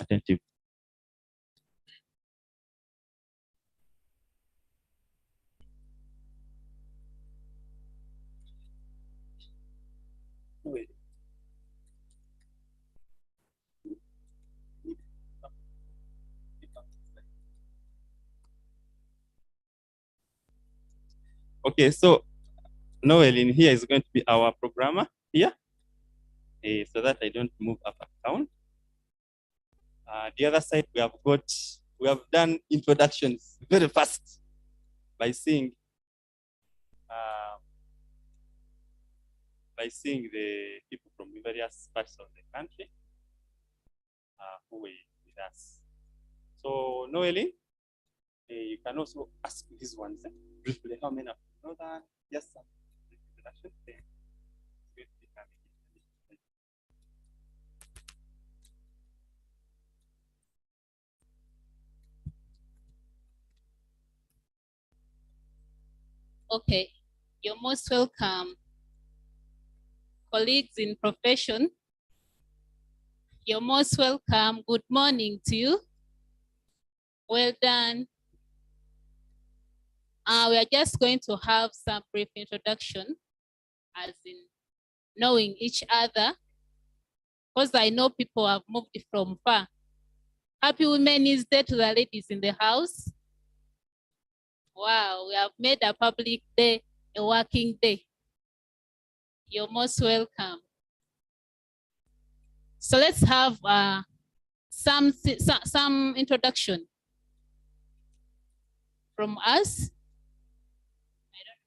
attentive. Okay, so Noel in here is going to be our programmer here, so that I don't move up and down. The other side, we have done introductions very fast by seeing the people from various parts of the country who were with us. So Noeline, you can also ask these ones briefly. How many of you know that? Just some introduction. Okay, you're most welcome. Colleagues in profession, you're most welcome. Good morning to you. Well done. We are just going to have some brief introduction, as in knowing each other, because I know people have moved from far. Happy Women's Day to the ladies in the house. Wow, we have made a public day a working day. You're most welcome. So let's have some introduction from us. I don't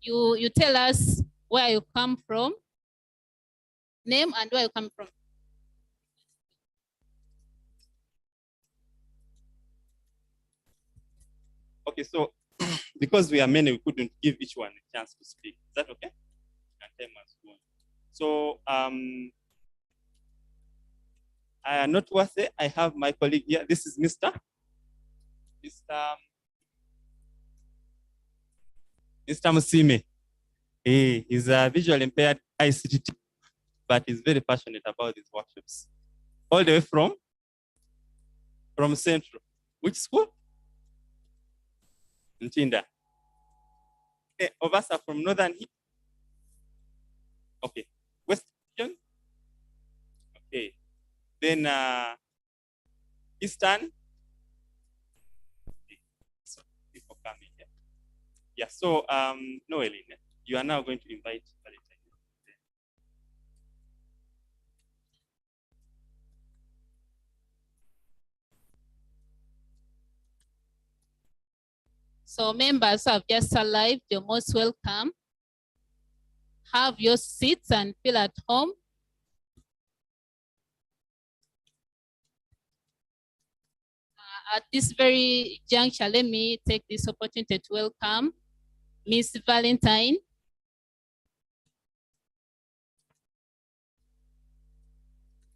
know. You tell us where you come from, name and where you come from. Okay, so because we are many, we couldn't give each one a chance to speak. Is that okay? And time has gone. So I am not worthy. I have my colleague here. This is Mr. Musime. He's a visually impaired ICT, but he's very passionate about these workshops. All the way from Central. Which school? Ntinda. Okay, of us are from Northern. Okay. West region. Okay. Then Eastern. Okay. So people coming here. Yeah. So Noeline, you are now going to invite Valentine. So members who have just arrived, you're most welcome. Have your seats and feel at home. At this very juncture, let me take this opportunity to welcome Miss Valentine.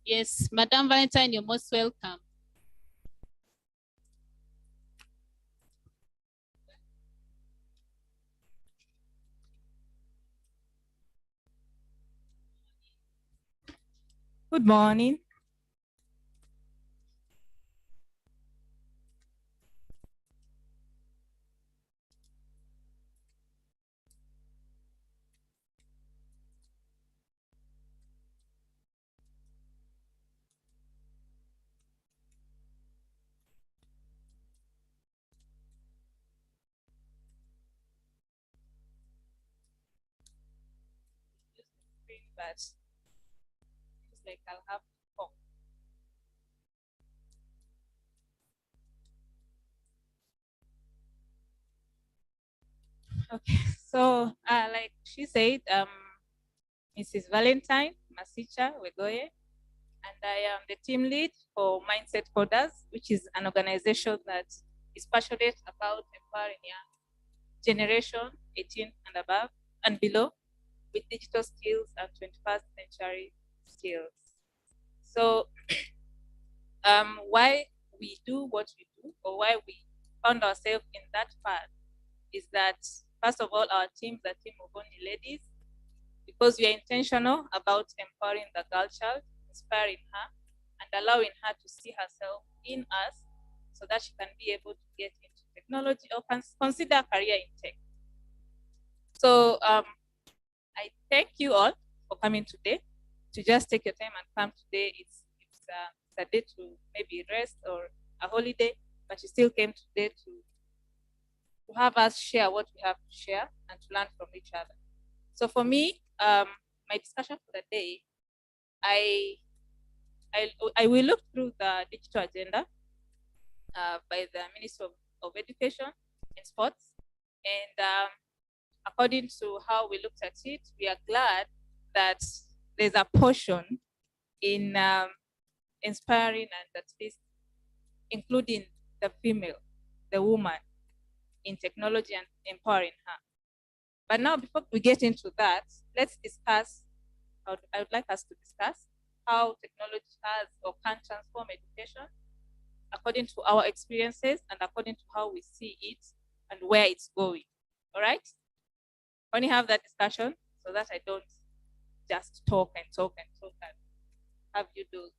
Yes, Madam Valentine, you're most welcome. Good morning. But it's like I'll have to talk. Okay, so like she said, Mrs. Valentine Masicha Wegoye, and I am the team lead for Mindset Coders, which is an organization that is passionate about empowering young generation 18 and above and below with digital skills and 21st century skills. So why we do what we do, or why we found ourselves in that path, is that first of all, our team is a team of only ladies, because we are intentional about empowering the girl child inspiring her and allowing her to see herself in us so that she can be able to get into technology or consider career in tech. So I thank you all for coming today. To just take your time and come today, it's a day to maybe rest or a holiday, but you still came today to have us share what we have to share and to learn from each other. So for me, my discussion for the day, I will look through the digital agenda by the Ministry of Education and Sports, and according to how we looked at it, we are glad that there's a portion in inspiring and at least including the female, the woman in technology and empowering her. But now, before we get into that, let's discuss, I would like us to discuss how technology has or can transform education according to our experiences and according to how we see it and where it's going. All right? When you have that discussion so that I don't just talk and talk and talk and have you do.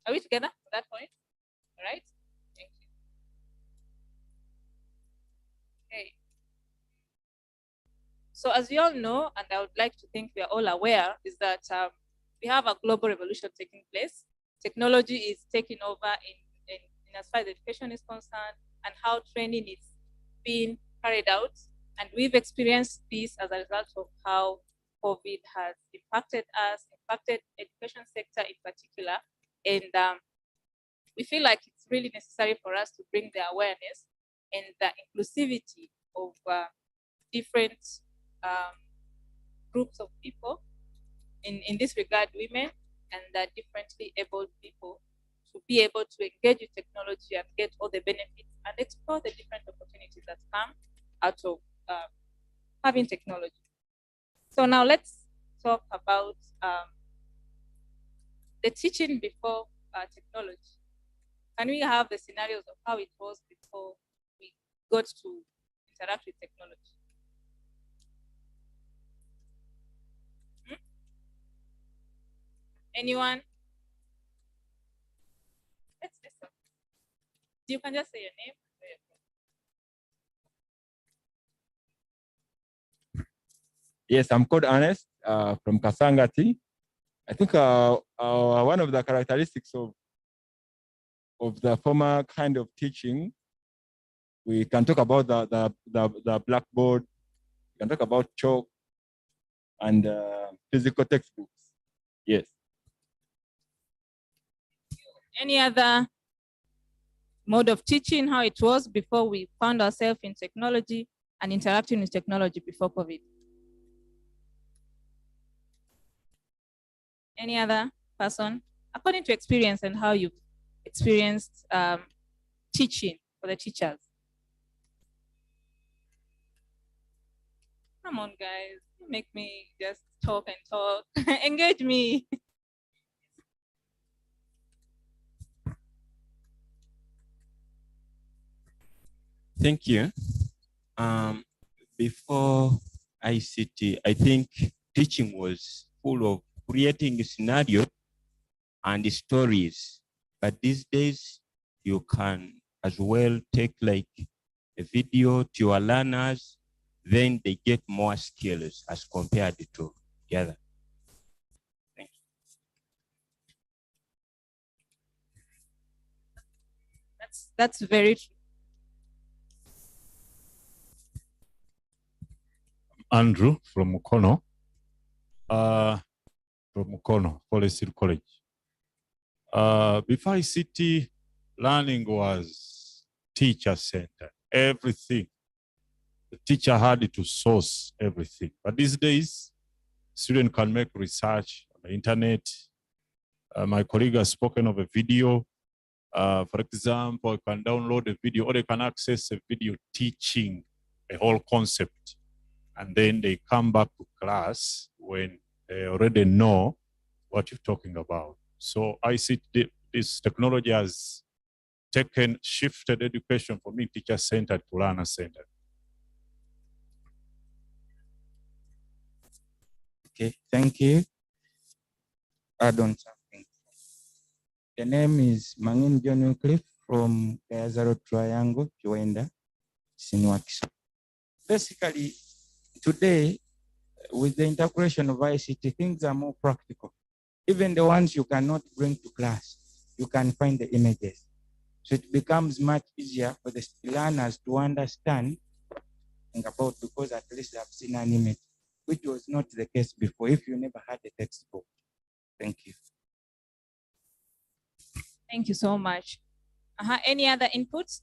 Are we together at that point? All right? Thank you. Okay. So as we all know, and I would like to think we are all aware, is that we have a global revolution taking place. Technology is taking over in as far as education is concerned and how training is being carried out. And we've experienced this as a result of how COVID has impacted us, impacted education sector in particular. And we feel like it's really necessary for us to bring the awareness and the inclusivity of different groups of people, in this regard, women and differently abled people, to be able to engage with technology and get all the benefits and explore the different opportunities that come out of having technology. So now let's talk about the teaching before technology. Can we have the scenarios of how it was before we got to interact with technology? Anyone? Let's listen. You can just say your name. Yes, I'm called Ernest from Kasangati. I think one of the characteristics of the former kind of teaching, we can talk about the blackboard, we can talk about chalk and physical textbooks. Yes. Any other mode of teaching, how it was before we found ourselves in technology and interacting with technology before COVID? Any other person, according to experience and how you've experienced teaching for the teachers? Come on, guys, don't make me just talk and talk. Engage me. Thank you. Before ICT, I think teaching was full of creating a scenario and stories. But these days, you can as well take like a video to your learners, then they get more skills as compared to the other. Thank you. That's very true. Andrew from Mukono, Forest Hill College. Before ICT, learning was teacher-centered. Everything, the teacher had to source everything. But these days, students can make research on the internet. My colleague has spoken of a video. For example, you can download a video or they can access a video teaching a whole concept. And then they come back to class when they already know what you're talking about. So I see this technology has shifted education from being teacher-centered to learner-centered. Okay, thank you. Add on something. The name is Mangin John Wycliffe from Kayazaro Triangle, Joenda, Sinwakis. Basically, today, with the integration of ICT, things are more practical. Even the ones you cannot bring to class, you can find the images. So it becomes much easier for the learners to understand about, because at least I've seen an image, which was not the case before if you never had a textbook. Thank you. Thank you so much. Any other inputs?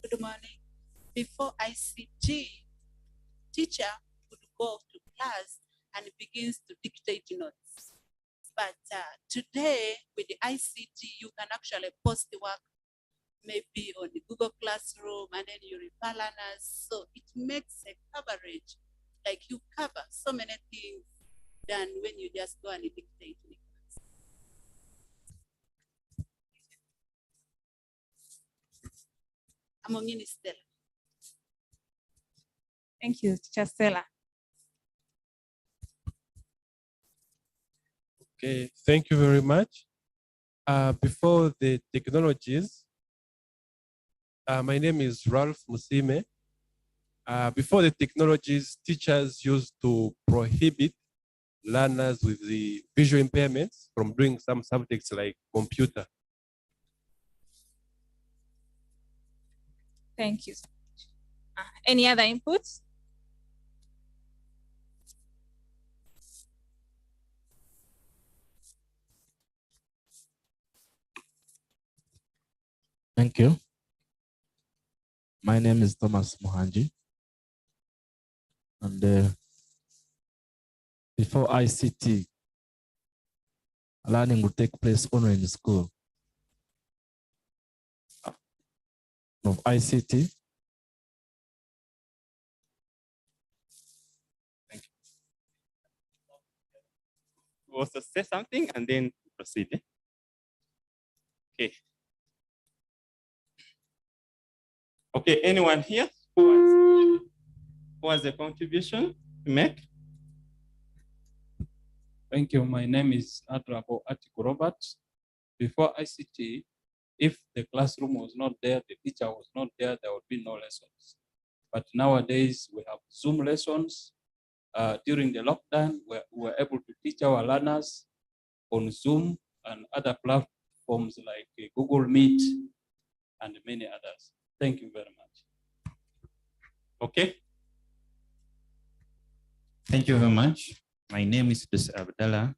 Good morning. Before ICT, teacher would go to class and begins to dictate notes. But today, with the ICT, you can actually post the work maybe on the Google Classroom, and then you refer learners. So it makes a coverage, like you cover so many things than when you just go and dictate in the class. Among you, Stella. Thank you, Teacher Stella. Okay, thank you very much. Before the technologies, my name is Ralph Musime. Before the technologies, teachers used to prohibit learners with the visual impairments from doing some subjects like computer. Thank you. Any other inputs? Thank you. My name is Thomas Mohanji. And before ICT, learning would take place only in school. Of ICT. Thank you. Also say something and then proceed. Okay. Okay, anyone here who has a contribution to make? Thank you. My name is Adrabo Atiku Robert. Before ICT, if the classroom was not there, the teacher was not there, there would be no lessons. But nowadays we have Zoom lessons. During the lockdown, we were able to teach our learners on Zoom and other platforms like Google Meet and many others. Thank you very much. Okay. Thank you very much. My name is Abdallah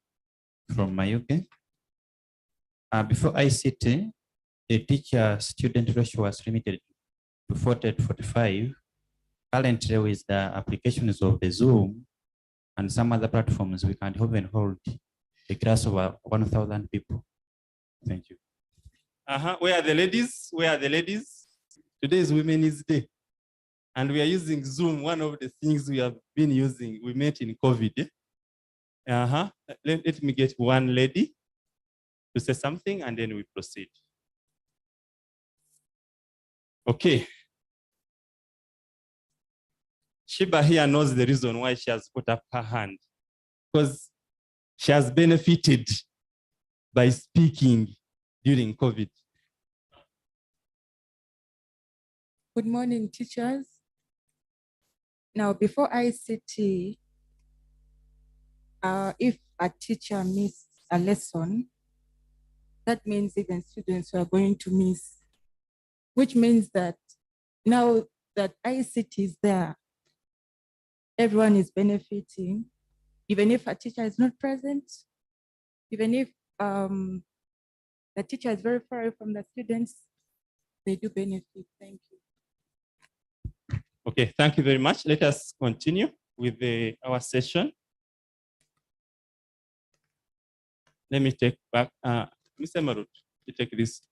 from Mayuke. Before ICT, the teacher-student ratio was limited to 40-45. Currently, with the applications of the Zoom and some other platforms, we can even hold a class of 1,000 people. Thank you. Where are the ladies? Where are the ladies? Today is Women's Day. And we are using Zoom. One of the things we have been using, we met in COVID. Let me get one lady to say something and then we proceed. Okay. Shiba here knows the reason why she has put up her hand, because she has benefited by speaking during COVID. Good morning, teachers. Now, before ICT, if a teacher missed a lesson, that means even students are going to miss, which means that now that ICT is there, everyone is benefiting, even if a teacher is not present, even if the teacher is very far away from the students, they do benefit. Thank you. Okay, thank you very much. Let us continue with our session. Let me take back, Mr. Marut, you take this.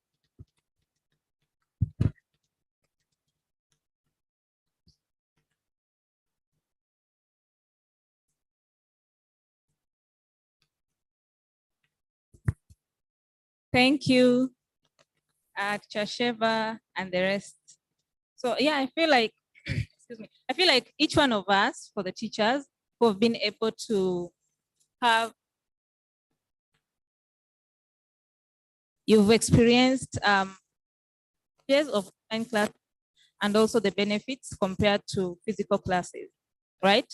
Thank you, Teacher Sheva and the rest. So yeah, I feel like, excuse me, I feel like each one of us, for the teachers who have been able to have You've experienced years of online class and also the benefits compared to physical classes, right?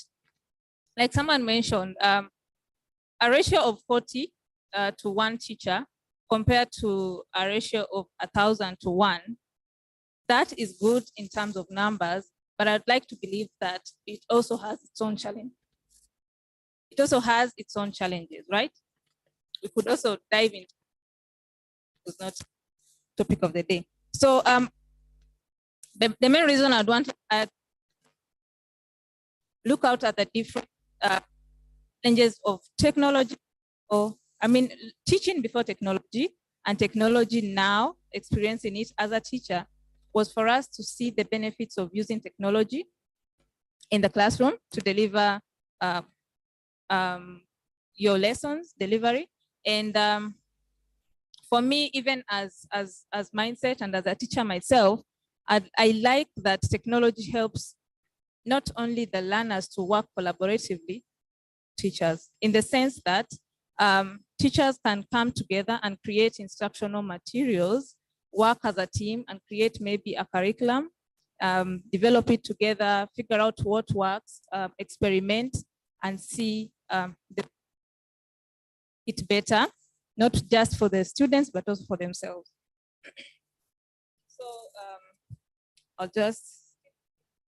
Like someone mentioned, a ratio of 40 to 1 teacher compared to a ratio of 1,000 to 1. That is good in terms of numbers, but I'd like to believe that it also has its own challenge. It also has its own challenges, right? We could also dive into. It's not topic of the day. So the main reason I'd want to look out at the different challenges of technology, or teaching before technology and technology now, experiencing it as a teacher, was for us to see the benefits of using technology in the classroom to deliver your lessons delivery. And for me, even as mindset and as a teacher myself, I like that technology helps not only the learners to work collaboratively, teachers, in the sense that teachers can come together and create instructional materials, work as a team and create maybe a curriculum, develop it together, figure out what works, experiment and see it better, not just for the students, but also for themselves. So I'll just,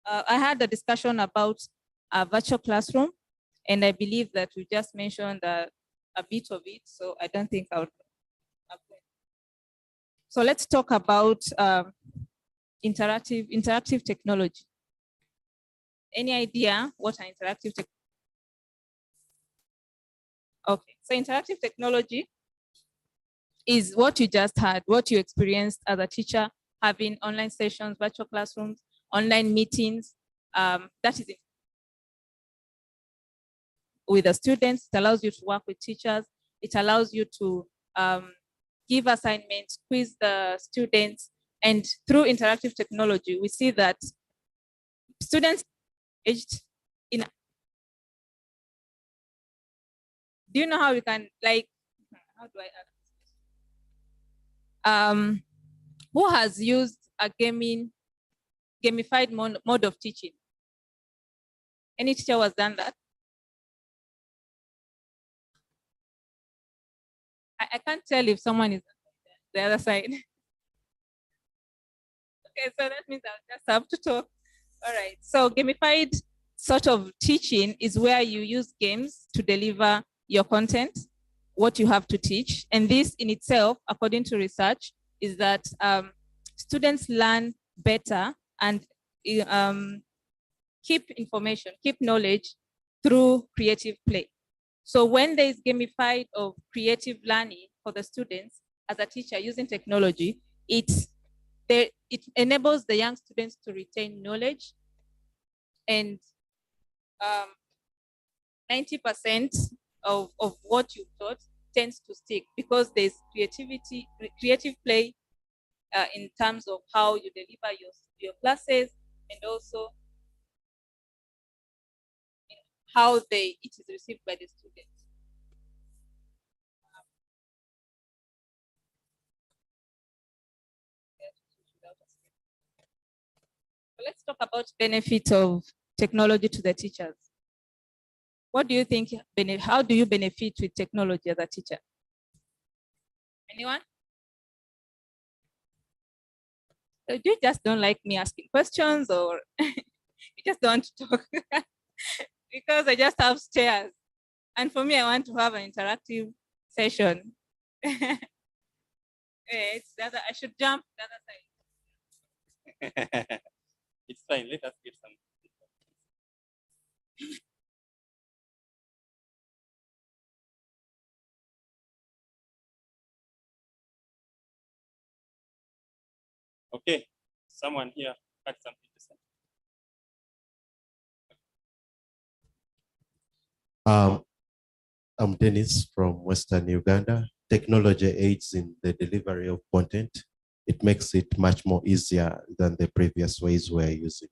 I had a discussion about a virtual classroom, and I believe that we just mentioned a bit of it, so I don't think I would. So let's talk about interactive technology. Any idea what an interactive technology? Okay, so interactive technology is what you just had, what you experienced as a teacher, having online sessions, virtual classrooms, online meetings. That is it. With the students, it allows you to work with teachers. It allows you to give assignments, quiz the students. And through interactive technology, we see that students engaged in. Do you know how we can, like, how do I add? Who has used a gamified mode of teaching? Any teacher has done that? I can't tell if someone is the other side. Okay, so that means I'll just have to talk. All right, so gamified sort of teaching is where you use games to deliver your content, what you have to teach. And this in itself, according to research, is that students learn better and keep information, keep knowledge through creative play. So when there is gamified or creative learning for the students, as a teacher using technology, it enables the young students to retain knowledge, and 90% of what you taught tends to stick because there's creative play in terms of how you deliver your classes, and also how it is received by the students. So let's talk about benefits of technology to the teachers. What do you think, how do you benefit with technology as a teacher? Anyone? So you just don't like me asking questions, or you just don't want to talk? Because I just have stares. And for me, I want to have an interactive session. It's the other, I should jump the other side. It's fine, let us get some. Okay, someone here had something to say. I'm Dennis from Western Uganda. Technology aids in the delivery of content. It makes it much more easier than the previous ways we're using.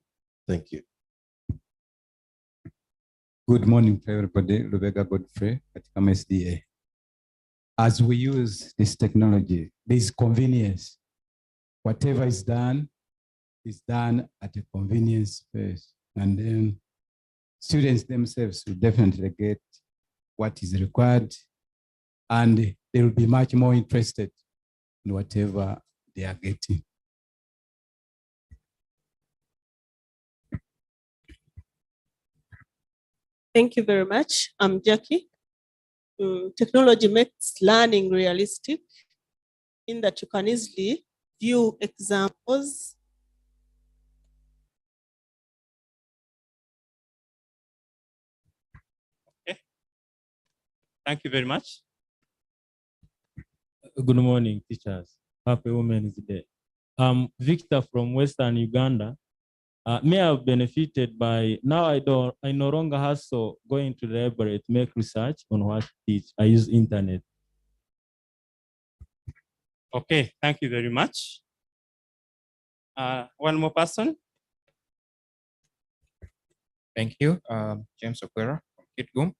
Thank you. Good morning to everybody. Lubega Godfrey at MoES DA. as we use this technology, there's convenience. Whatever is done at a convenience space. And then students themselves will definitely get what is required, and they will be much more interested in whatever they are getting. Thank you very much. I'm Jackie. Technology makes learning realistic in that you can easily view examples. Okay. Thank you very much. Good morning, teachers. Happy Women's Day. I'm Victor from Western Uganda. May have benefited by, now I no longer hustle going to the library to make research on what to teach. I use internet. Okay, thank you very much. One more person. Thank you, James Okwera from Kitgum.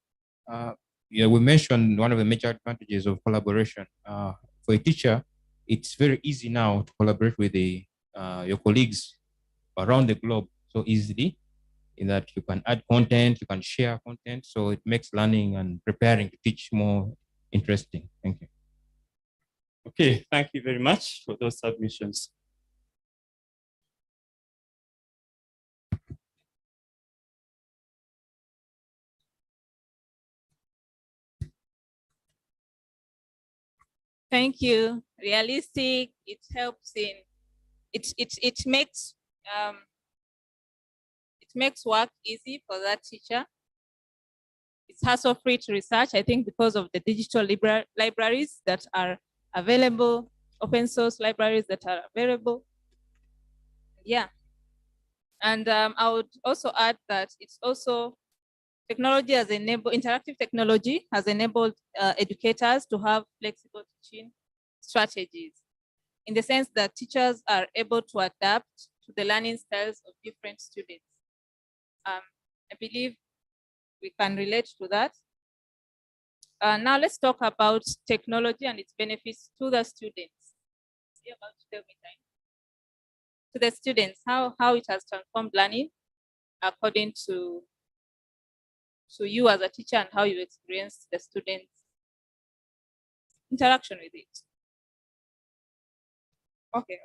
Yeah, we mentioned one of the major advantages of collaboration. For a teacher, it's very easy now to collaborate with your colleagues around the globe so easily, in that you can add content, you can share content, so it makes learning and preparing to teach more interesting. Thank you. Okay, thank you very much for those submissions. Thank you. Realistic, it helps in, it makes work easy for that teacher. It's hassle-free to research, I think, because of the digital libraries that are available, open source libraries that are available. Yeah. And I would also add that it's also, technology has enabled, interactive technology has enabled educators to have flexible teaching strategies, in the sense that teachers are able to adapt to the learning styles of different students. I believe we can relate to that. Now let's talk about technology and its benefits to the students. To the students, how it has transformed learning according to you as a teacher, and how you experience the students' interaction with it. Okay,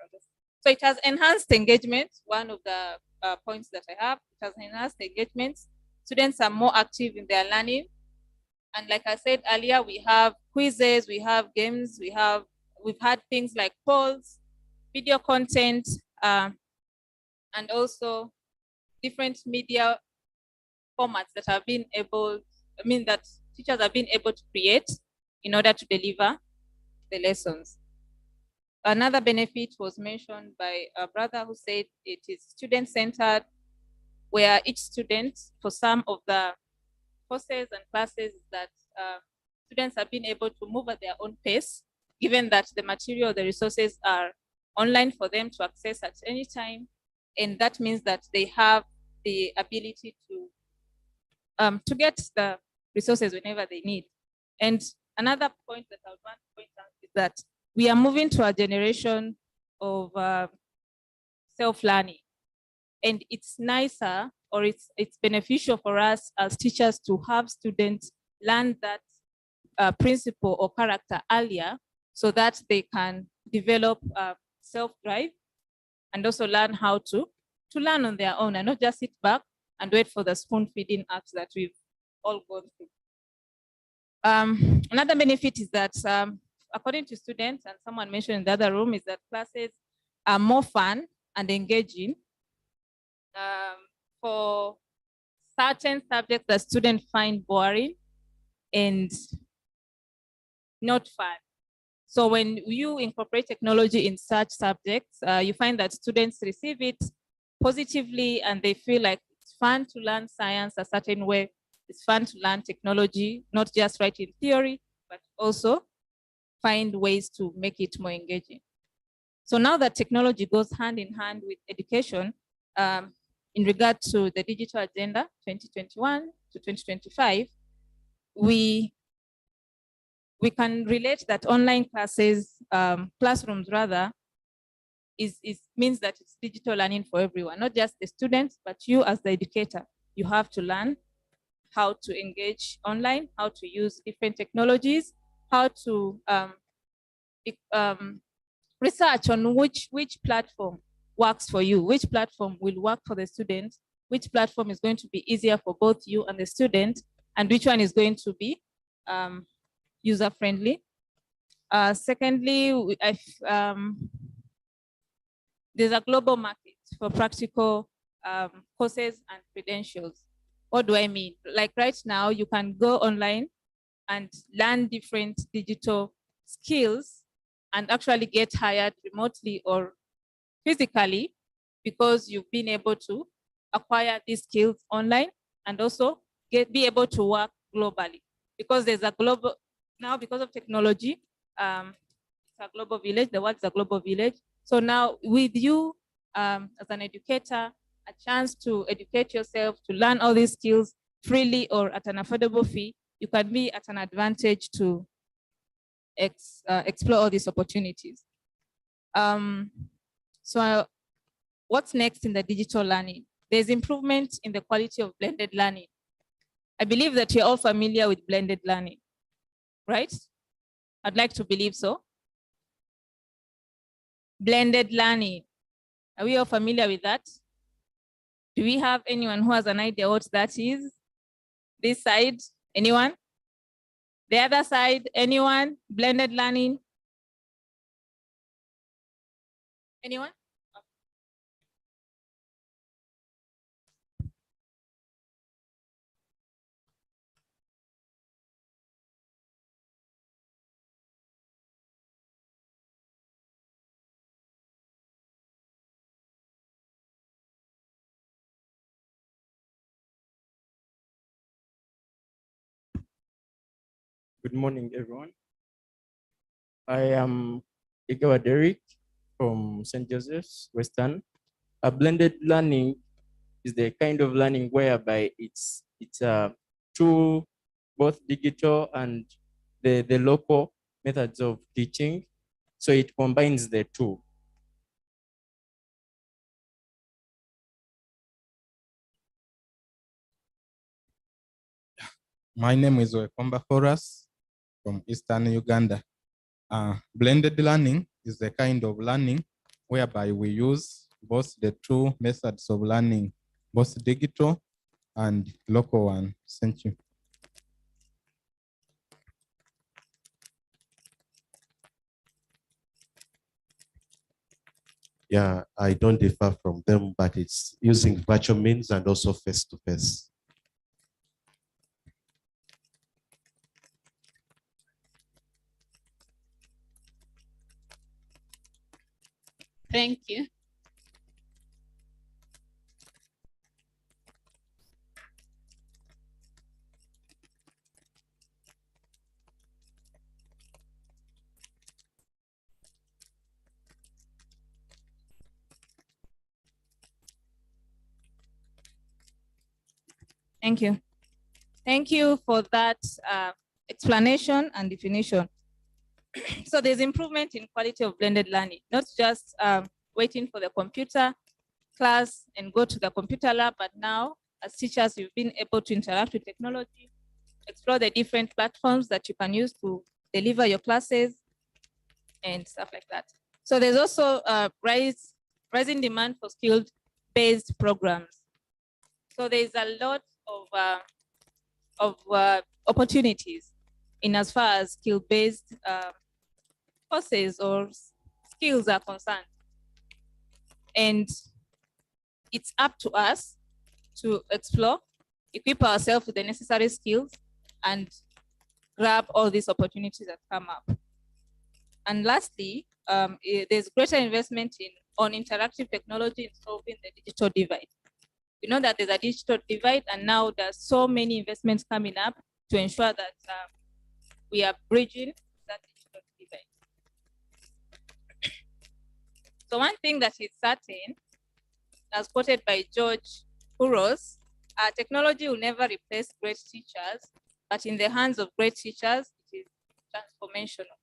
so it has enhanced engagement. One of the points that I have, it has enhanced engagement. Students are more active in their learning. And like I said earlier, we have quizzes, we have games, we've had things like polls, video content, and also different media formats that have been able, that teachers have been able to create in order to deliver the lessons. Another benefit was mentioned by a brother who said it is student-centered, where each student, for some of the courses and classes, that students have been able to move at their own pace, given that the material, the resources are online for them to access at any time. And that means that they have the ability to get the resources whenever they need. And another point that I would want to point out is that we are moving to a generation of self-learning. And it's nicer, or it's beneficial for us as teachers to have students learn that principle or character earlier, so that they can develop self-drive and also learn how to learn on their own, and not just sit back and wait for the spoon-feeding apps that we've all gone through. Another benefit is that, according to students, and someone mentioned in the other room, is that classes are more fun and engaging. For certain subjects that students find boring and not fun. So when you incorporate technology in such subjects, you find that students receive it positively, and they feel like it's fun to learn science a certain way. It's fun to learn technology, not just write in theory, but also find ways to make it more engaging. So now that technology goes hand in hand with education, in regard to the Digital Agenda 2021 to 2025, we we can relate that online classes, classrooms rather, means that it's digital learning for everyone, not just the students, but you as the educator. You have to learn how to engage online, how to use different technologies, how to research on which platform works for you, which platform will work for the student, which platform is going to be easier for both you and the student, and which one is going to be user-friendly. Secondly, there's a global market for practical courses and credentials. What do I mean? Like right now, you can go online and learn different digital skills and actually get hired remotely or physically because you've been able to acquire these skills online and also be able to work globally. Because there's a global, now because of technology, it's a global village, the world's a global village. So now with you as an educator, a chance to educate yourself, to learn all these skills freely or at an affordable fee, you can be at an advantage to explore all these opportunities. So what's next in the digital learning? There's improvement in the quality of blended learning. I believe that you're all familiar with blended learning, right? I'd like to believe so. Blended learning. Are we all familiar with that? Do we have anyone who has an idea what that is? This side, anyone? The other side, anyone? Blended learning? Anyone? Good morning, everyone. I am Igawa Derek from St. Joseph's, Western. A blended learning is the kind of learning whereby it's through both digital and the local methods of teaching. So it combines the two. My name is Wekomba Horace from Eastern Uganda. Blended learning is the kind of learning whereby we use both the two methods of learning, both digital and local one. Thank you. Yeah, I don't differ from them, but it's using virtual means and also face-to-face. Thank you. Thank you. Thank you for that explanation and definition. So there's improvement in quality of blended learning, not just waiting for the computer class and go to the computer lab, but now as teachers, you've been able to interact with technology, explore the different platforms that you can use to deliver your classes and stuff like that. So there's also rising demand for skilled-based programs. So there's a lot of opportunities in as far as skill-based courses or skills are concerned. And it's up to us to explore, equip ourselves with the necessary skills, and grab all these opportunities that come up. And lastly, there's greater investment on interactive technology in solving the digital divide. We know that there's a digital divide, and now there's so many investments coming up to ensure that we are bridging that digital divide. So one thing that is certain, as quoted by George Couros, technology will never replace great teachers, but in the hands of great teachers, it is transformational.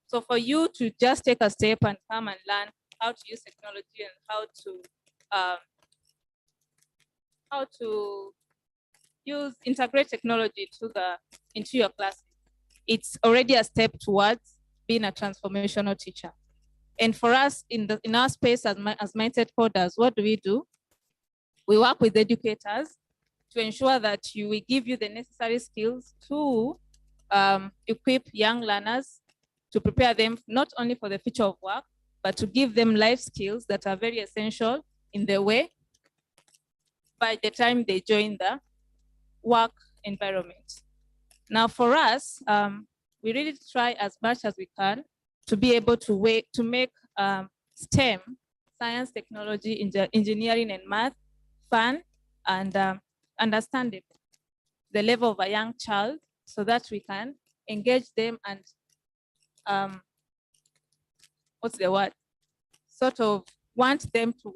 So for you to just take a step and come and learn how to use technology and how to integrate technology into your classes, it's already a step towards being a transformational teacher. And for us in our space as mindset coders, what do? We work with educators to ensure that we give you the necessary skills to equip young learners, to prepare them not only for the future of work, but to give them life skills that are very essential in the way by the time they join the work environment. Now for us, we really try as much as we can to be able to make STEM, science, technology, engineering, and math fun and understandable, the level of a young child, so that we can engage them and sort of want them to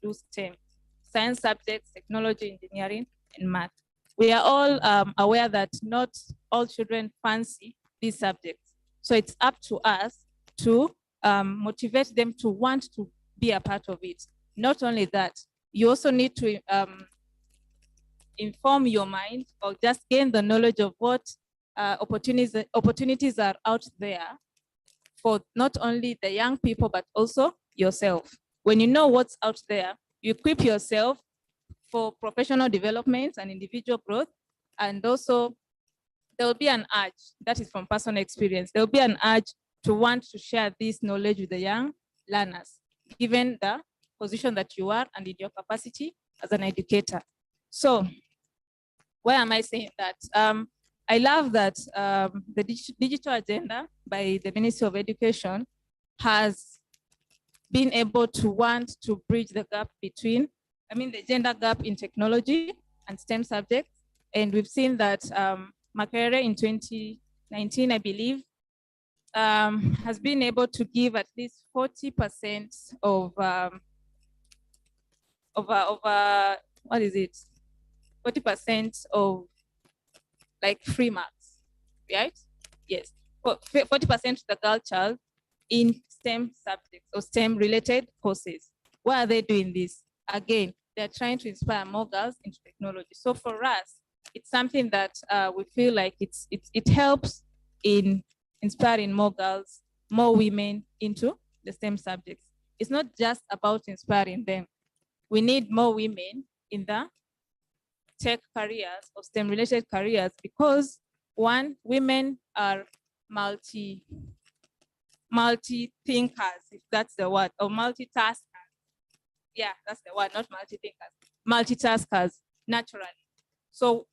do STEM, science subjects, technology, engineering, and math. We are all aware that not all children fancy these subjects. So it's up to us to motivate them to want to be a part of it. Not only that, you also need to inform your mind or just gain the knowledge of what opportunities are out there for not only the young people, but also yourself. When you know what's out there, you equip yourself for professional development and individual growth. And also there will be an urge, that is from personal experience, there will be an urge to want to share this knowledge with the young learners, given the position that you are and in your capacity as an educator. So why am I saying that? I love that the digital agenda by the Ministry of Education has been able to want to bridge the gap between, the gender gap in technology and STEM subjects. And we've seen that Makerere in 2019, I believe, has been able to give at least 40% of what is it? 40% of like free marks, right? Yes, 40% to the girl child in STEM subjects or STEM related courses. Why are they doing this? Again, they're trying to inspire more girls into technology. So for us, it's something that we feel like it helps in inspiring more girls, more women into the STEM subjects. It's not just about inspiring them. We need more women in the tech careers or STEM related careers because one, women are multi-thinkers, if that's the word, or multitaskers. Yeah, that's the word, not multi-thinkers, multitaskers naturally. So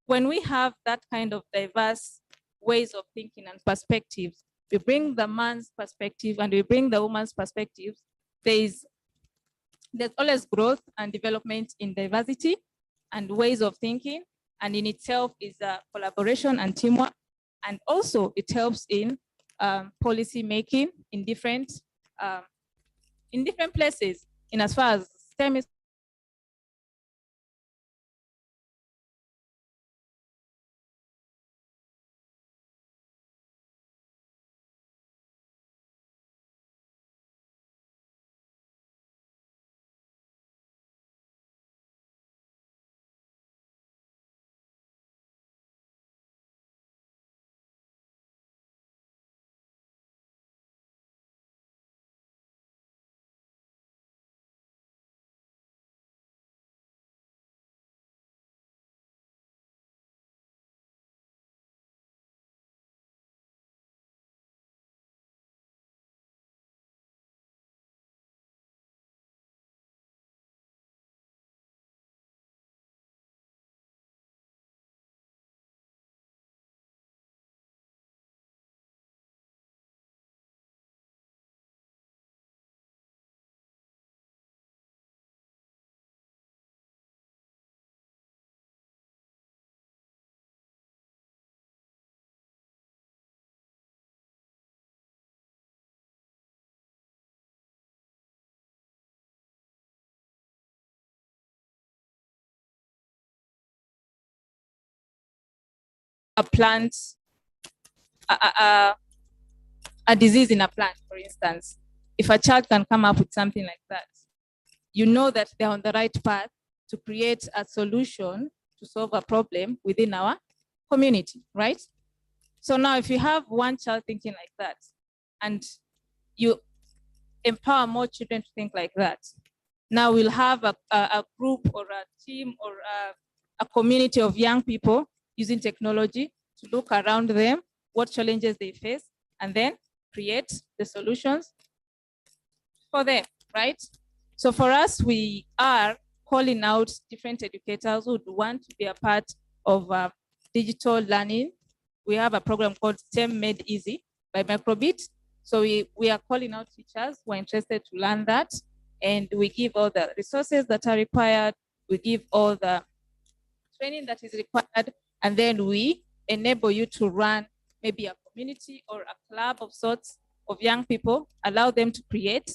when we have that kind of diverse ways of thinking and perspectives, we bring the man's perspective and we bring the woman's perspectives, there's always growth and development in diversity and ways of thinking, and in itself is a collaboration and teamwork. And also it helps in policy making in different places, in as far as STEM is a plant, a disease in a plant, for instance. If a child can come up with something like that, you know that they're on the right path to create a solution to solve a problem within our community, right? So now if you have one child thinking like that, and you empower more children to think like that, now we'll have a group or a team or a community of young people using technology to look around them, what challenges they face, and then create the solutions for them, right? So for us, we are calling out different educators who would want to be a part of digital learning. We have a program called STEM Made Easy by Microbit. So we are calling out teachers who are interested to learn that. And we give all the resources that are required. We give all the training that is required. And then we enable you to run maybe a community or a club of sorts of young people, allow them to create,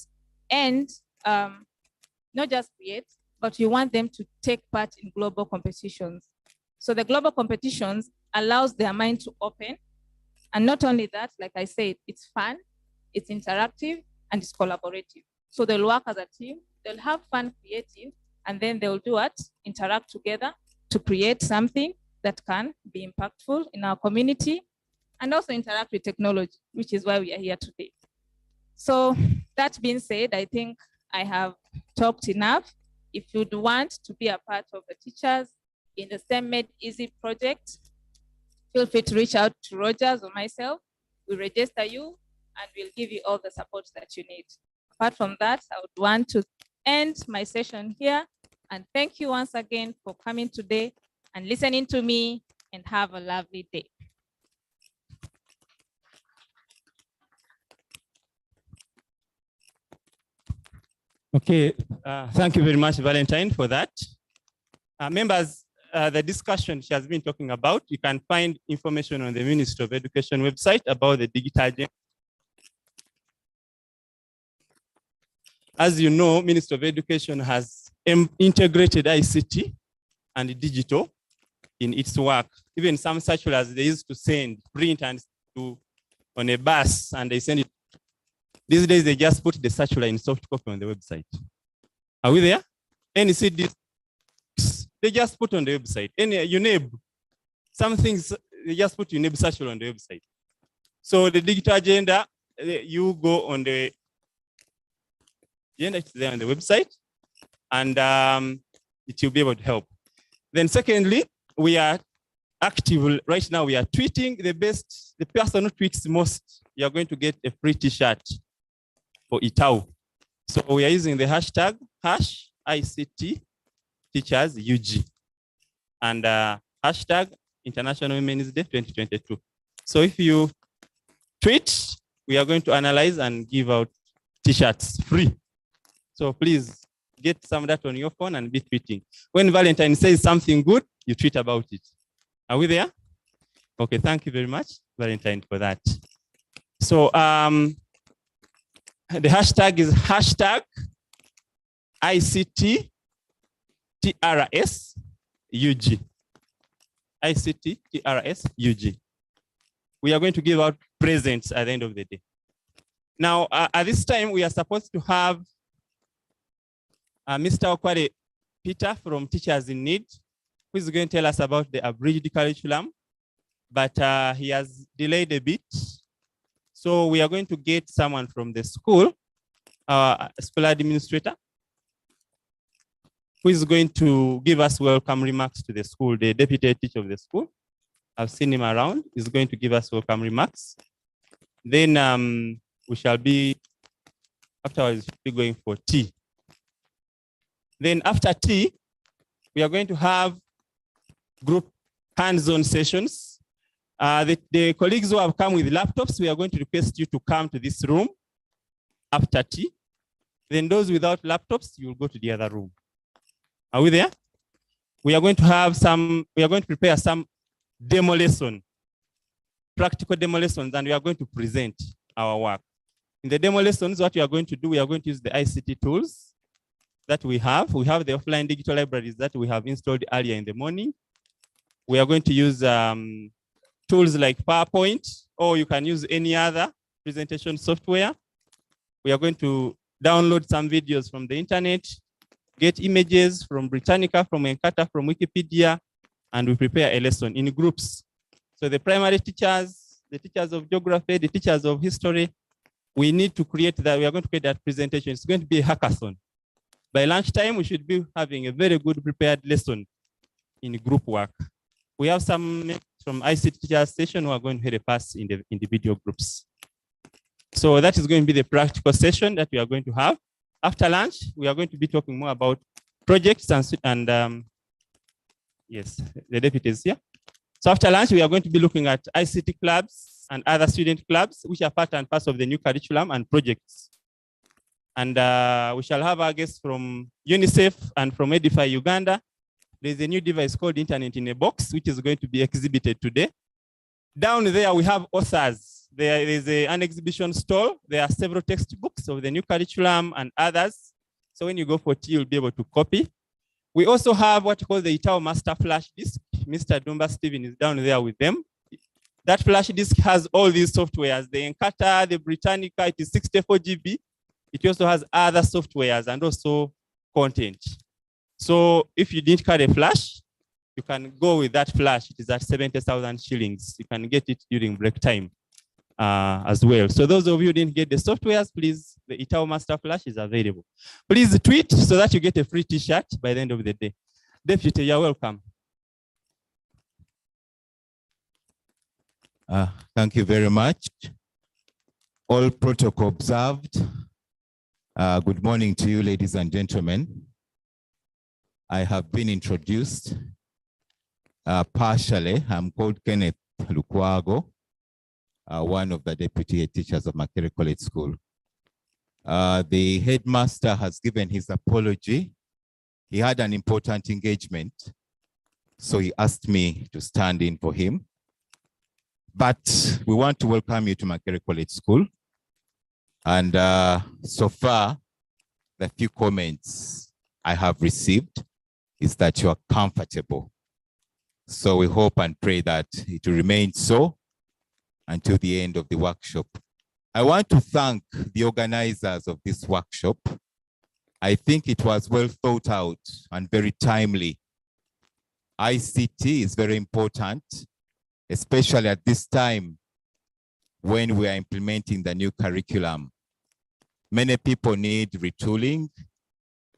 and not just create, but you want them to take part in global competitions. So the global competitions allows their mind to open. And not only that, like I said, it's fun, it's interactive, and it's collaborative. So they'll work as a team, they'll have fun creating, and then they'll do what? Interact together to create something that can be impactful in our community and also interact with technology, which is why we are here today. So that being said, I think I have talked enough. If you'd want to be a part of the teachers in the STEM Made Easy project, feel free to reach out to Rogers or myself. We'll register you and we'll give you all the support that you need. Apart from that, I would want to end my session here and thank you once again for coming today and listening to me, and have a lovely day. Okay, thank you very much, Valentine, for that. Members, the discussion she has been talking about, you can find information on the Ministry of Education website about the digital agenda. As you know, Ministry of Education has integrated ICT and digital in its work. Even some circulars they used to send, print and on a bus, and they send it. These days, they just put the circular in soft copy on the website. Are we there? Any CDs, they just put on the website. Any UNEB, some things they just put UNEB circular on the website. So the digital agenda, you go on the agenda, it's there on the website, and it will be able to help. Then secondly, we are active right now. We are tweeting the best, the person who tweets most, you are going to get a free t-shirt for ITAu. So we are using the hashtag #ICT Teachers UG and hashtag International Women's Day 2022. So if you tweet, we are going to analyze and give out t-shirts free. So please get some of that on your phone and be tweeting. When Valentine says something good, you tweet about it. Are we there? Okay, thank you very much, Valentine, for that. So the hashtag is hashtag ICT TRS UG. ICT TRS UG. We are going to give out presents at the end of the day. Now, at this time, we are supposed to have Mr. Okware Peter from Teachers in Need, who is going to tell us about the abridged curriculum, but he has delayed a bit. So we are going to get someone from the school, school administrator, who is going to give us welcome remarks to the school, the deputy teacher of the school. I've seen him around. He's going to give us welcome remarks. Then we shall be, afterwards, we'll be going for tea. Then after tea, we are going to have group hands-on sessions. The colleagues who have come with laptops, we are going to request you to come to this room after tea. Then those without laptops, you will go to the other room. Are we there? We are going to have we are going to prepare some demo lesson, practical demo lessons, and we are going to present our work. In the demo lessons, what we are going to do, we are going to use the ICT tools that we have. We have the offline digital libraries that we have installed earlier in the morning. We are going to use tools like PowerPoint, or you can use any other presentation software. We are going to download some videos from the internet, get images from Britannica, from Encarta, from Wikipedia, and we prepare a lesson in groups. So the primary teachers, the teachers of geography, the teachers of history, we need to create that. We are going to create that presentation. It's going to be a hackathon. By lunchtime, we should be having a very good prepared lesson in group work. We have some from ICT teachers session who are going to help us in the individual groups. So that is going to be the practical session that we are going to have. After lunch, we are going to be talking more about projects and yes, the deputies here. So after lunch, we are going to be looking at ICT clubs and other student clubs, which are part and parcel of the new curriculum and projects. And we shall have our guests from UNICEF and from Edify Uganda. There's a new device called Internet in a Box, which is going to be exhibited today. Down there, we have authors. There is an exhibition stall. There are several textbooks of the new curriculum and others. So when you go for tea, you'll be able to copy. We also have what we call the ITAu master flash disk. Mr. Dumba Steven is down there with them. That flash disk has all these softwares, the Encarta, the Britannica, it is 64 GB. It also has other softwares and also content. So if you didn't carry a flash, you can go with that flash. It is at 70,000 shillings. You can get it during break time as well. So those of you who didn't get the softwares, please, the ITAu Master Flash is available. Please tweet so that you get a free t-shirt by the end of the day. Deputy, you're welcome. Thank you very much. All protocol observed. Good morning to you, ladies and gentlemen. I have been introduced partially. I'm called Kenneth Lukwago, one of the deputy head teachers of Makerere College School. The headmaster has given his apology. He had an important engagement, so he asked me to stand in for him. But we want to welcome you to Makerere College School. And so far, the few comments I have received is that you are comfortable. So we hope and pray that it will remain so until the end of the workshop. I want to thank the organizers of this workshop. I think it was well thought out and very timely. ICT is very important, especially at this time when we are implementing the new curriculum. Many people need retooling.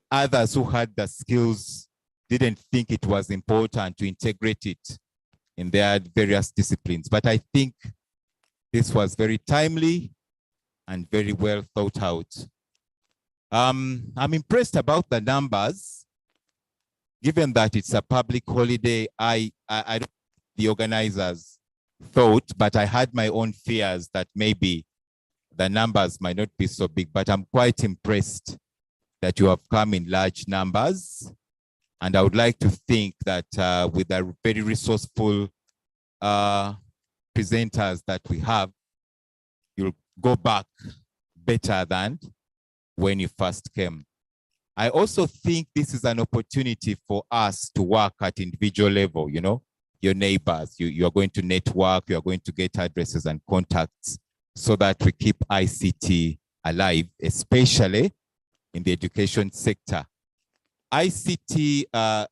Others who had the skills didn't think it was important to integrate it in their various disciplines. But I think this was very timely and very well thought out. I'm impressed about the numbers. Given that it's a public holiday, I don't the organizers thought, but I had my own fears that maybe the numbers might not be so big, but I'm quite impressed that you have come in large numbers. And I would like to think that with the very resourceful presenters that we have, you'll go back better than when you first came. I also think this is an opportunity for us to work at individual level, you know, your neighbors, you are going to network, you are going to get addresses and contacts so that we keep ICT alive, especially in the education sector. ICT,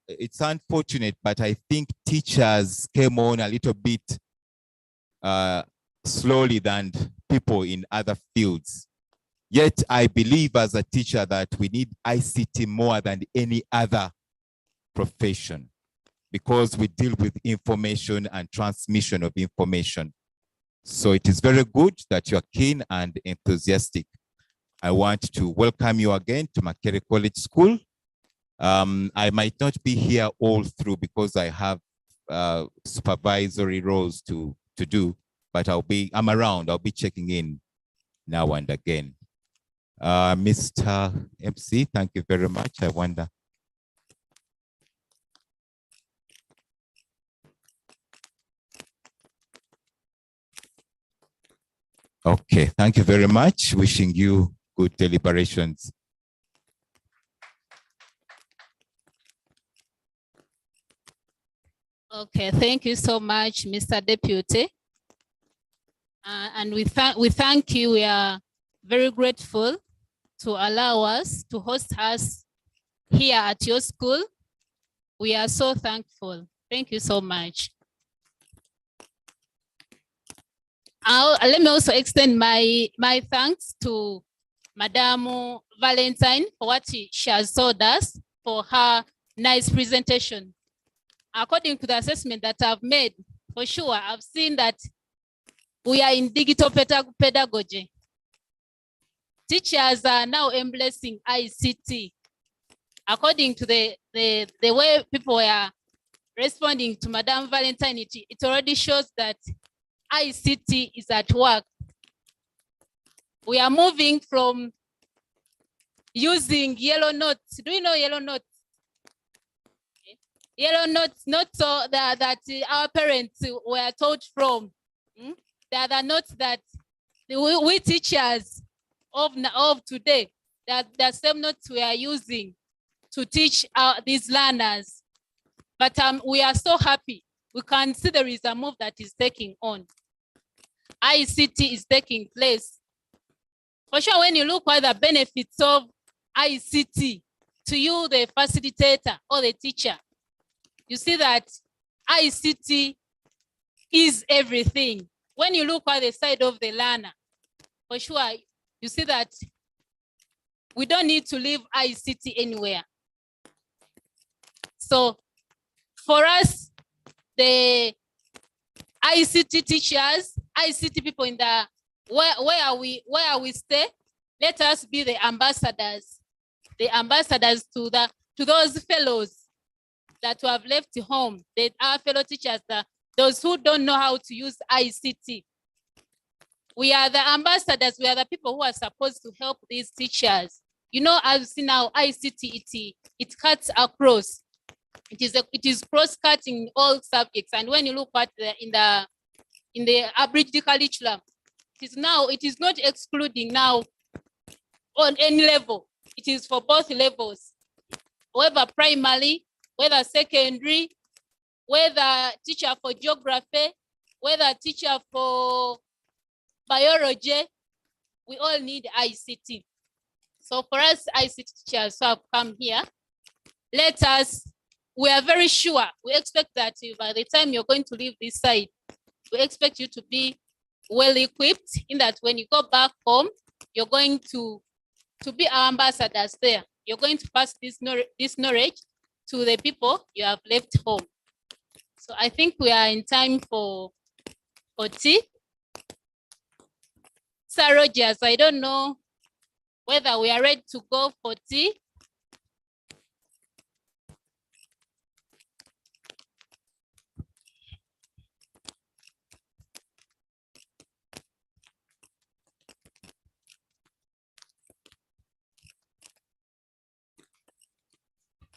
it's unfortunate, but I think teachers came on a little bit slowly than people in other fields. Yet I believe as a teacher that we need ICT more than any other profession because we deal with information and transmission of information. So it is very good that you are keen and enthusiastic. I want to welcome you again to Makerere College School. I might not be here all through because I have supervisory roles to do, but I'm around. I'll be checking in now and again. Mr. MC, thank you very much. I wonder. Okay, thank you very much. Wishing you good deliberations. Okay, thank you so much, Mr. Deputy. And we thank you. We are very grateful to allow us to host us here at your school. We are so thankful. Thank you so much. Let me also extend my thanks to Madame Valentine for what she has told us, for her nice presentation. According to the assessment that I've made, for sure, I've seen that we are in digital pedagogy. Teachers are now embracing ICT. According to the way people are responding to Madame Valentine, it already shows that ICT is at work. We are moving from using yellow notes. Do you know yellow notes? Yellow notes, not so that our parents were taught from. They are the notes that we teachers of today, that the same notes we are using to teach these learners. But we are so happy. We can see there is a move that is taking on. ICT is taking place. For sure, when you look at the benefits of ICT to you, the facilitator or the teacher, you see that ICT is everything. When you look at the side of the learner, for sure, you see that we don't need to leave ICT anywhere. So for us, the ICT teachers, ICT people in the where we stay, let us be the ambassadors to those fellows that have left home, our fellow teachers, those who don't know how to use ICT. We are the ambassadors. We are the people who are supposed to help these teachers. You know, as you see now, ICT, it cuts across. It is cross-cutting all subjects. And when you look at in the abridged curriculum, it is not excluding now on any level. It is for both levels, whether primary, whether secondary, whether teacher for geography, whether teacher for biology, we all need ICT. So for us ICT teachers who have come here, we are very sure, we expect that by the time you're going to leave this site, we expect you to be well equipped, in that when you go back home, you're going to be our ambassadors there. You're going to pass this knowledge to the people you have left home. So I think we are in time for tea. Sir Rogers, I don't know whether we are ready to go for tea.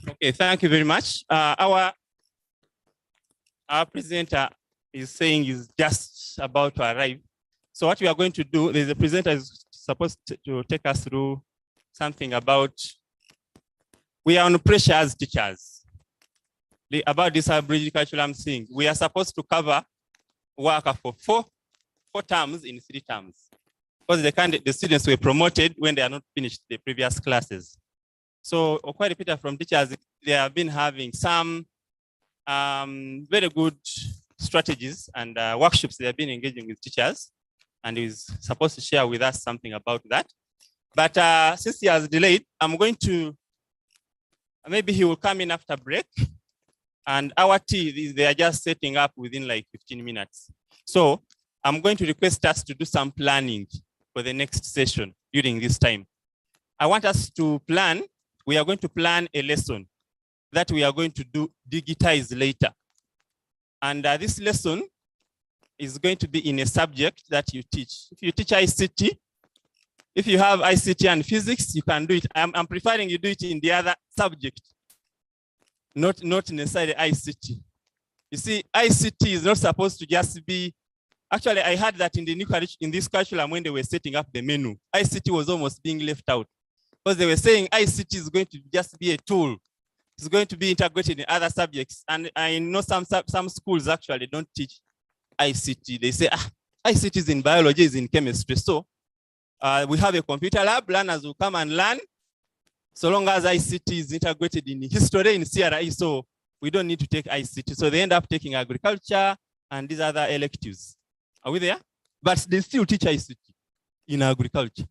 Okay, thank you very much. Our presenter is saying is just about to arrive. So what we are going to do, there's a presenter is supposed to take us through something about, we are on pressure as teachers. About this abridged curriculum thing, we are supposed to cover work for four terms in 3 terms. Because the students were promoted when they are not finished the previous classes. So quite a bit from teachers, they have been having some very good strategies and workshops they have been engaging with teachers, and he's supposed to share with us something about that. But since he has delayed, I'm going to, maybe he will come in after break, and our tea, they are just setting up within like 15 minutes. So I'm going to request us to do some planning for the next session during this time. I want us to plan. We are going to plan a lesson that we are going to digitize later. And this lesson is going to be in a subject that you teach. If you teach ICT, if you have ICT and physics, you can do it. I'm preferring you do it in the other subject, not necessarily ICT. You see, ICT is not supposed to just be, actually I heard that in this curriculum when they were setting up the menu, ICT was almost being left out. Because they were saying ICT is going to just be a tool. It's going to be integrated in other subjects. And I know some schools actually don't teach ICT. They say, ICT is in biology, is in chemistry. So we have a computer lab, learners will come and learn. So long as ICT is integrated in history, in CRE, so we don't need to take ICT. So they end up taking agriculture and these other electives. Are we there? But they still teach ICT in agriculture.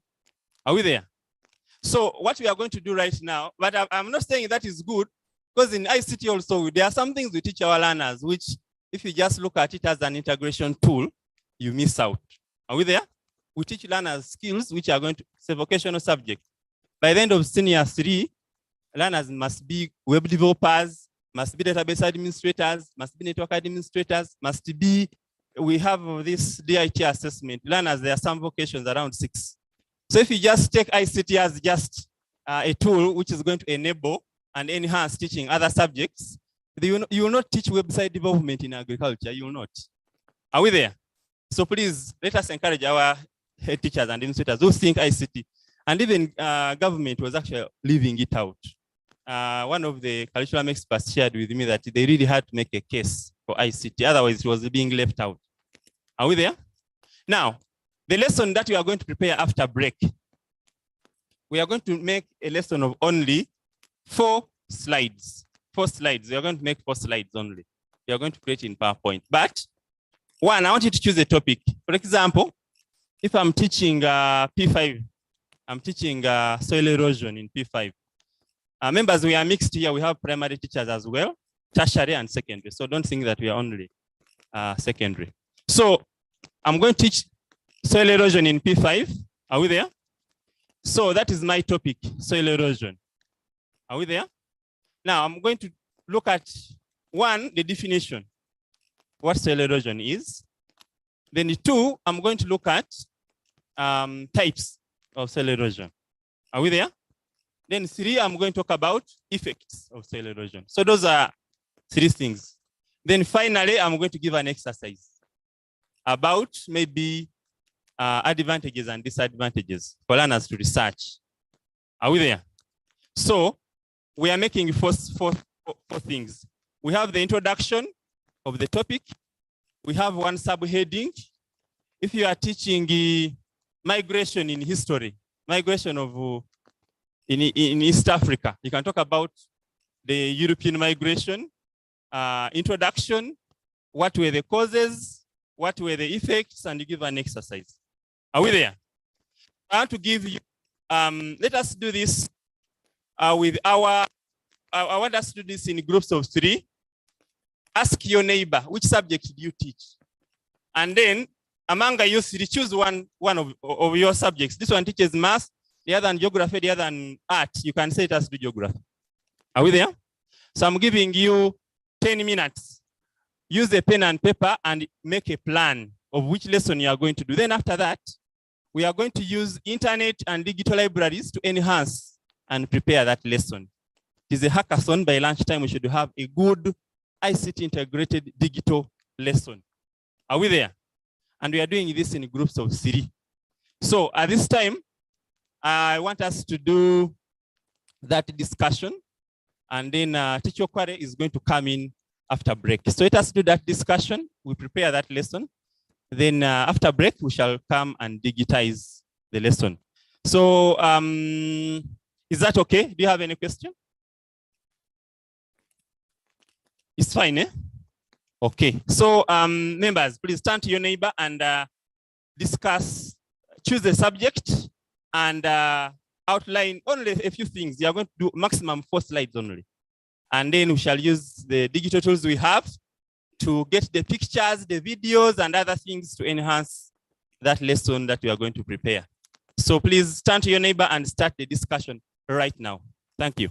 Are we there? So what we are going to do right now, but I'm not saying that is good, because in ICT also, there are some things we teach our learners, which if you just look at it as an integration tool, you miss out. Are we there? We teach learners skills which are going to say vocational subject. By the end of senior 3, learners must be web developers, must be database administrators, must be network administrators, must be, we have this DIT assessment. Learners, there are some vocations around 6. So if you just take ICT as just a tool which is going to enable and enhance teaching other subjects, you will not teach website development in agriculture, you will not. Are we there? So please, let us encourage our head teachers and administrators who think ICT, and even government was actually leaving it out. One of the curriculum experts shared with me that they really had to make a case for ICT, otherwise it was being left out. Are we there? Now, the lesson that we are going to prepare after break, we are going to make a lesson of only 4 slides. 4 slides. We are going to make 4 slides only. We are going to create in PowerPoint. But one, I want you to choose a topic. For example, if I'm teaching P5, I'm teaching soil erosion in P5. Members, we are mixed here. We have primary teachers as well, tertiary and secondary. So don't think that we are only secondary. So I'm going to teach soil erosion in P5. Are we there? So that is my topic, soil erosion. Are we there? Now I'm going to look at 1, the definition, what soil erosion is. Then 2, I'm going to look at types of soil erosion. Are we there? Then 3, I'm going to talk about effects of soil erosion. So those are 3 things. Then finally, I'm going to give an exercise about maybe advantages and disadvantages for learners to research. Are we there? So we are making four things. We have the introduction of the topic. We have one subheading. If you are teaching migration in history, migration of in East Africa, you can talk about the European migration, introduction, what were the causes, what were the effects, and you give an exercise. Are we there? I want to give you, let us do this with our, I want us to do this in groups of 3. Ask your neighbor, which subject do you teach? And then among you 3, choose one of your subjects. This one teaches math, the other one geography, the other one art. You can say it as to geography. Are we there? So I'm giving you 10 minutes. Use a pen and paper and make a plan of which lesson you are going to do. Then after that, we are going to use internet and digital libraries to enhance and prepare that lesson. It is a hackathon. By lunchtime, we should have a good ICT integrated digital lesson. Are we there? And we are doing this in groups of 3. So at this time, I want us to do that discussion, and then Teacher Kware is going to come in after break. So let us do that discussion. We prepare that lesson. Then after break, we shall come and digitize the lesson. So is that okay? Do you have any question? It's fine, eh? Okay. So members, please turn to your neighbor and discuss, choose the subject and outline only a few things. You are going to do maximum 4 slides only. And then we shall use the digital tools we have to get the pictures, the videos, and other things to enhance that lesson that we are going to prepare. So please turn to your neighbor and start the discussion right now. Thank you.